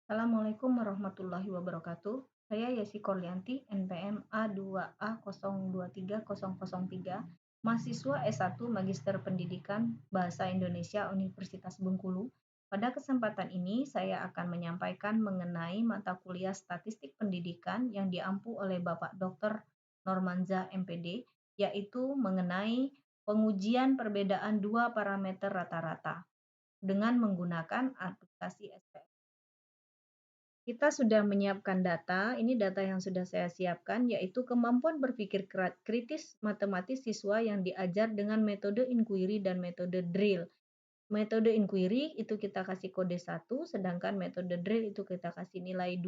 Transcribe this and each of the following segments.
Assalamualaikum warahmatullahi wabarakatuh. Saya Yesi Korlianti, NPM A2A023003, mahasiswa S1 Magister Pendidikan Bahasa Indonesia Universitas Bengkulu. Pada kesempatan ini, saya akan menyampaikan mengenai mata kuliah Statistik Pendidikan yang diampu oleh Bapak Dr. Normanza MPD, yaitu mengenai pengujian perbedaan dua parameter rata-rata dengan menggunakan aplikasi SPSS. Kita sudah menyiapkan data, ini data yang sudah saya siapkan, yaitu kemampuan berpikir kritis matematis siswa yang diajar dengan metode inquiry dan metode drill. Metode inquiry itu kita kasih kode 1, sedangkan metode drill itu kita kasih nilai 2.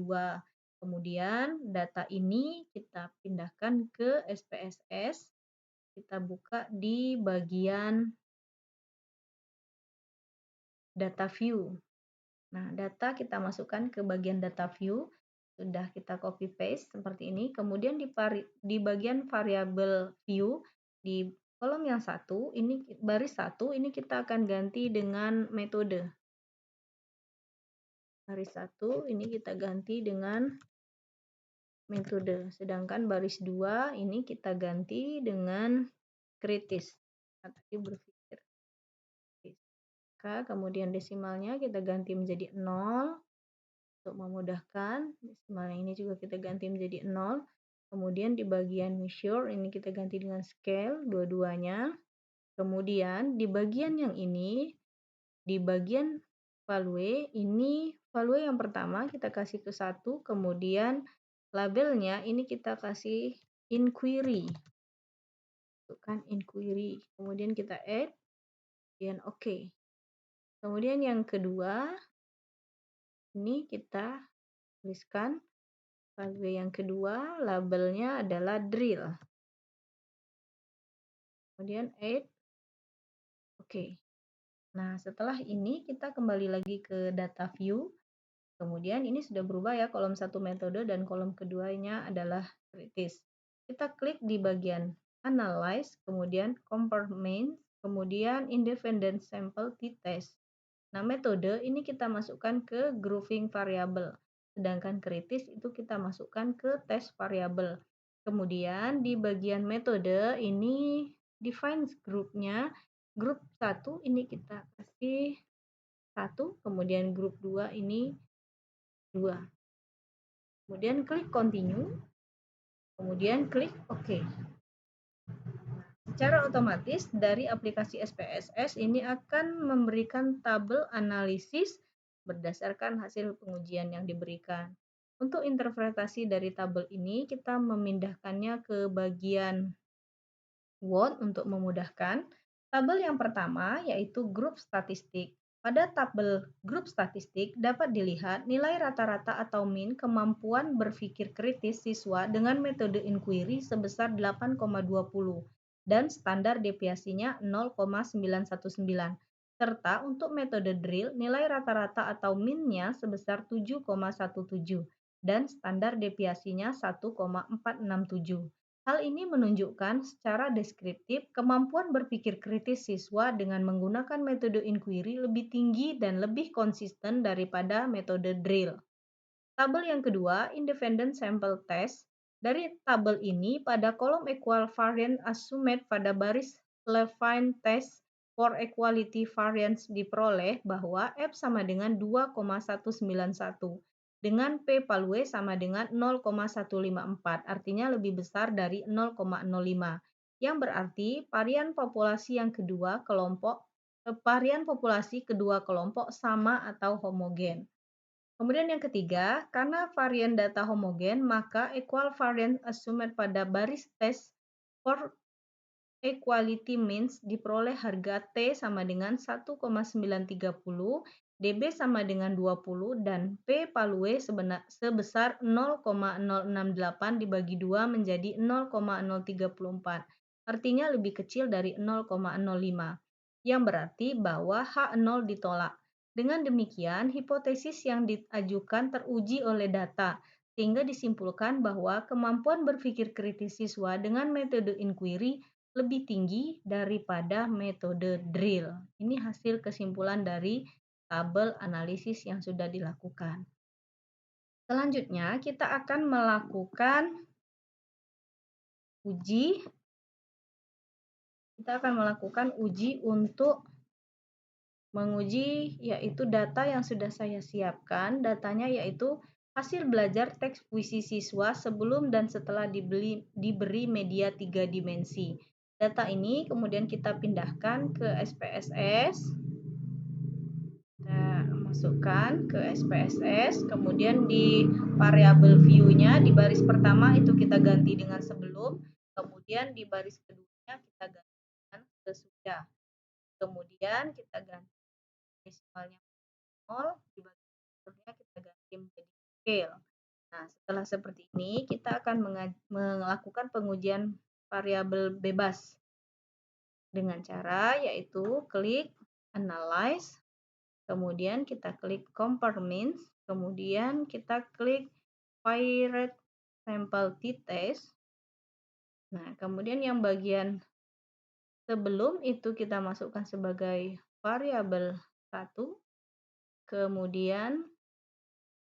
Kemudian data ini kita pindahkan ke SPSS, kita buka di bagian data view. Nah, data kita masukkan ke bagian data view, sudah kita copy paste seperti ini. Kemudian di bagian variabel view, di kolom yang satu, ini baris satu, ini kita akan ganti dengan metode. Baris satu, ini kita ganti dengan metode. Sedangkan baris 2, ini kita ganti dengan kritis. Tadi berpikir kritis. Kemudian desimalnya kita ganti menjadi 0. Untuk memudahkan, desimalnya ini juga kita ganti menjadi 0. Kemudian di bagian measure, ini kita ganti dengan scale, dua-duanya. Kemudian di bagian yang ini, di bagian value, ini value yang pertama kita kasih ke 1, kemudian labelnya ini kita kasih inquiry. Masukkan inquiry. Kemudian kita add, kemudian oke. Kemudian yang kedua, ini kita tuliskan value yang kedua, labelnya adalah drill. Kemudian add, oke. Nah, setelah ini kita kembali lagi ke data view. Kemudian ini sudah berubah ya, kolom satu metode dan kolom keduanya adalah kritis. Kita klik di bagian analyze, kemudian compare mean, kemudian independent sample t-test. Nah, metode ini kita masukkan ke grouping variable, sedangkan kritis itu kita masukkan ke test variable. Kemudian di bagian metode ini define grupnya, grup 1 ini kita kasih 1, kemudian grup 2 ini 2. Kemudian klik continue, kemudian klik OK. Secara otomatis dari aplikasi SPSS ini akan memberikan tabel analisis berdasarkan hasil pengujian yang diberikan. Untuk interpretasi dari tabel ini kita memindahkannya ke bagian Word untuk memudahkan. Tabel yang pertama yaitu grup statistik. Pada tabel grup statistik dapat dilihat nilai rata-rata atau min kemampuan berpikir kritis siswa dengan metode inquiry sebesar 8,20 dan standar deviasinya 0,919. Serta untuk metode drill nilai rata-rata atau min-nya sebesar 7,17 dan standar deviasinya 1,467. Hal ini menunjukkan secara deskriptif kemampuan berpikir kritis siswa dengan menggunakan metode inquiry lebih tinggi dan lebih konsisten daripada metode drill. Tabel yang kedua, independent sample test. Dari tabel ini, pada kolom equal variance assumed pada baris Levine test for equality variance diperoleh bahwa F sama dengan 2,191 dengan P value sama dengan 0,154, artinya lebih besar dari 0,05, yang berarti varian populasi kedua kelompok sama atau homogen. Kemudian yang ketiga, karena varian data homogen, maka equal variance assumed pada baris test for equality means diperoleh harga T sama dengan 1,930, DB sama dengan 20, dan P value sebesar 0,068 dibagi 2 menjadi 0,034. Artinya lebih kecil dari 0,05, yang berarti bahwa H0 ditolak. Dengan demikian, hipotesis yang diajukan teruji oleh data, sehingga disimpulkan bahwa kemampuan berpikir kritis siswa dengan metode inquiry lebih tinggi daripada metode drill. Ini hasil kesimpulan dari tabel analisis yang sudah dilakukan. Selanjutnya, kita akan melakukan uji. Kita akan melakukan uji untuk menguji yaitu data yang sudah saya siapkan. Datanya yaitu hasil belajar teks puisi siswa sebelum dan setelah diberi media 3 dimensi. Data ini kemudian kita pindahkan ke SPSS. Kita masukkan ke SPSS, kemudian di variabel view-nya di baris pertama itu kita ganti dengan sebelum, kemudian di baris keduanya kita ganti dengan sesudah. Kemudian kita ganti desimalnya 0, di baris berikutnya kita ganti menjadi scale. Nah, setelah seperti ini kita akan melakukan pengujian variabel bebas dengan cara yaitu klik analyze, kemudian kita klik compare means, kemudian kita klik pirate sample t-test. Nah, kemudian yang bagian sebelum itu kita masukkan sebagai variabel 1, kemudian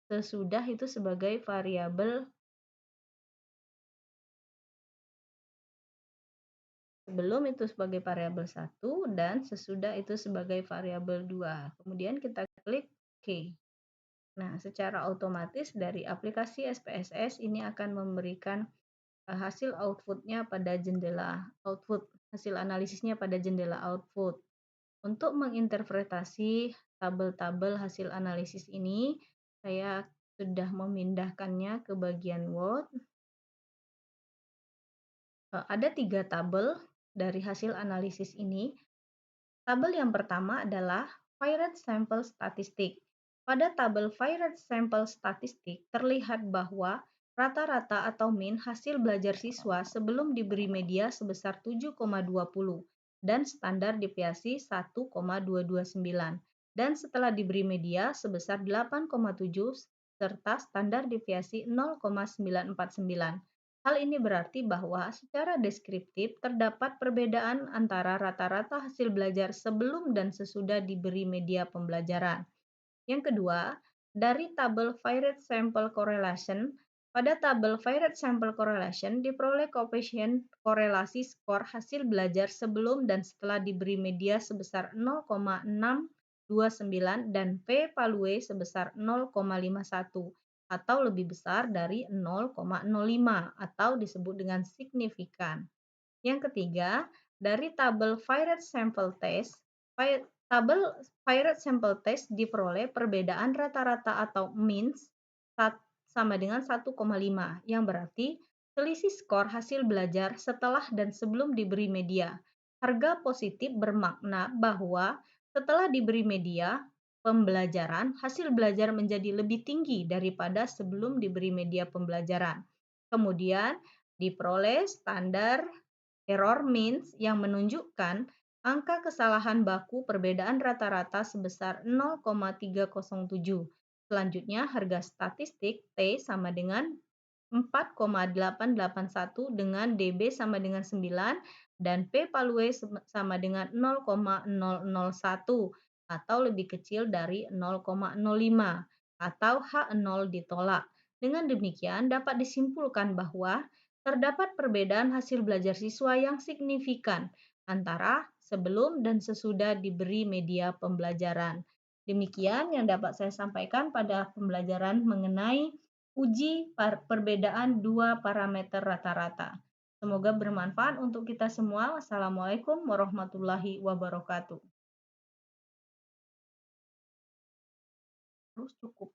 sesudah itu sebagai variabel sebelum itu sebagai variabel 1 dan sesudah itu sebagai variabel 2. Kemudian kita klik OK. Nah, secara otomatis dari aplikasi SPSS ini akan memberikan hasil output-nya pada jendela output, hasil analisisnya pada jendela output. Untuk menginterpretasi tabel-tabel hasil analisis ini, saya sudah memindahkannya ke bagian Word. Ada 3 tabel dari hasil analisis ini. Tabel yang pertama adalah Virate Sample Statistik. Pada tabel Virate Sample Statistik terlihat bahwa rata-rata atau min hasil belajar siswa sebelum diberi media sebesar 7,20 dan standar deviasi 1,229 dan setelah diberi media sebesar 8,7 serta standar deviasi 0,949. Hal ini berarti bahwa secara deskriptif terdapat perbedaan antara rata-rata hasil belajar sebelum dan sesudah diberi media pembelajaran. Yang kedua, dari tabel Virate Sample Correlation, pada tabel Virate Sample Correlation diperoleh koefisien korelasi skor hasil belajar sebelum dan setelah diberi media sebesar 0,629 dan p-value sebesar 0,51 atau lebih besar dari 0,05 atau disebut dengan signifikan. Yang ketiga, dari tabel Virate Sample Test, tabel Virate Sample Test diperoleh perbedaan rata-rata atau means sama dengan 1,5 yang berarti selisih skor hasil belajar setelah dan sebelum diberi media. Harga positif bermakna bahwa setelah diberi media pembelajaran, hasil belajar menjadi lebih tinggi daripada sebelum diberi media pembelajaran. Kemudian diperoleh standar error means yang menunjukkan angka kesalahan baku perbedaan rata-rata sebesar 0,307. Selanjutnya, harga statistik T sama dengan 4,881 dengan DB sama dengan 9 dan P-value sama dengan 0,001 atau lebih kecil dari 0,05 atau H0 ditolak. Dengan demikian dapat disimpulkan bahwa terdapat perbedaan hasil belajar siswa yang signifikan antara sebelum dan sesudah diberi media pembelajaran. Demikian yang dapat saya sampaikan pada pembelajaran mengenai uji perbedaan dua parameter rata-rata. Semoga bermanfaat untuk kita semua. Wassalamualaikum warahmatullahi wabarakatuh. Terus cukup.